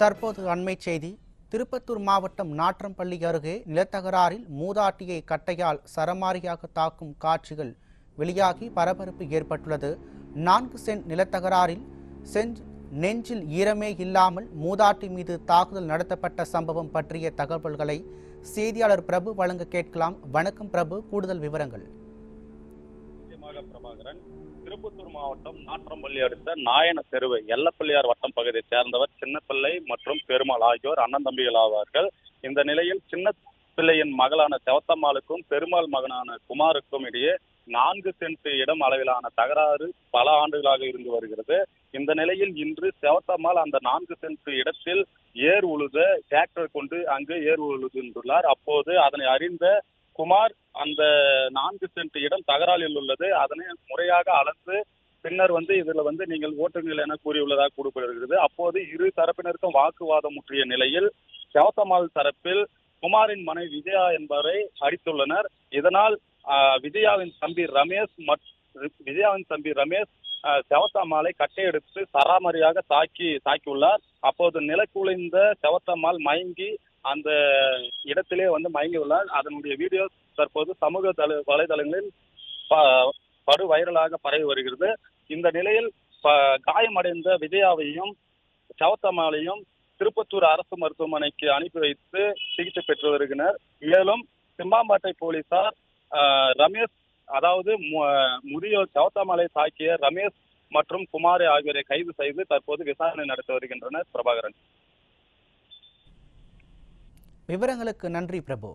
தற்போது அண்மைச் செய்தி. திருப்பத்தூர் மாவட்டம் நாட்றம்பள்ளி அருகே நிலத்தகராறில் மூதாட்டியை கட்டையால் சரமாரியாக தாக்கும் காட்சிகள் வெளியாகி பரபரப்பு ஏற்பட்டுள்ளது. 4 சென்ட் நிலத்தகராறில் நெஞ்சில் ஈரமே இல்லாமல் மூதாட்டி மீது தாக்குதல் நடத்தப்பட்ட சம்பவம் பற்றிய தகவல்களை செய்தியாளர் பிரபு வழங்க கேட்கலாம். வணக்கம் பிரபு, கூடுதல் விவரங்கள். பிரபாகரன், திருப்பத்தூர் மாவட்டம் நாட்றம்பள்ளி அடுத்த நாயன தெருவு எல்லப்பிள்ளையார் வட்டம் பகுதியைச் சேர்ந்தவர் சின்னப்பிள்ளை மற்றும் பெருமாள் ஆகியோர் அண்ணன் தம்பிகள் ஆவார்கள். இந்த நிலையில் சின்ன பிள்ளையின் மகளான செவத்தம்மாளுக்கும் பெருமாள் மகனான குமாருக்கும் இடையே 4 சென்ட் இடம் அளவிலான தகராறு பல ஆண்டுகளாக இருந்து வருகிறது. இந்த நிலையில் இன்று செவத்தம்மாள் அந்த 4 சென்ட் இடத்தில் ஏர் உழுத டிராக்டர் கொண்டு அங்கு ஏர் உழுதுள்ளார். அப்போது அதனை அறிந்த குமார் அந்த 4 சென்ட் இடம் தகராறில் உள்ளது, அதனை முறையாக அளந்து பின்னர் இதுல நீங்கள் ஓட்டுங்கள் என கூறியுள்ளதாக கூறப்படுகிறது. அப்போது இரு தரப்பினருக்கும் வாக்குவாதம் முற்றிய நிலையில் செவத்தம்மாள் தரப்பில் குமாரின் மனைவி விஜயா என்பவரை அடித்துள்ளனர். இதனால் விஜயாவின் தம்பி ரமேஷ் செவத்தம்மாளை கட்டையெடுத்து சராமரியாக தாக்கியுள்ளார். அப்போது நிலக்குலைந்த செவத்தம்மாள் மயங்கி அந்த இடத்திலே மயங்கி உள்ளார். அதனுடைய வீடியோ தற்போது சமூக வலைதளங்களில் படு வைரலாக பரவி வருகிறது. இந்த நிலையில் காயமடைந்த விஜயாவையும் செவத்தம்மாளையும் திருப்பத்தூர் அரசு மருத்துவமனைக்கு அனுப்பி வைத்து சிகிச்சை பெற்று வருகின்றனர். மேலும் சிம்பாம்பேட்டை போலீசார் ரமேஷ், அதாவது முதியோர் செவத்தம்மாளை தாக்கிய ரமேஷ் மற்றும் குமாரி ஆகியோரை கைது செய்து தற்போது விசாரணை நடத்தி வருகின்றனர். பிரபாகரன், விவரங்களுக்கு நன்றி பிரபு.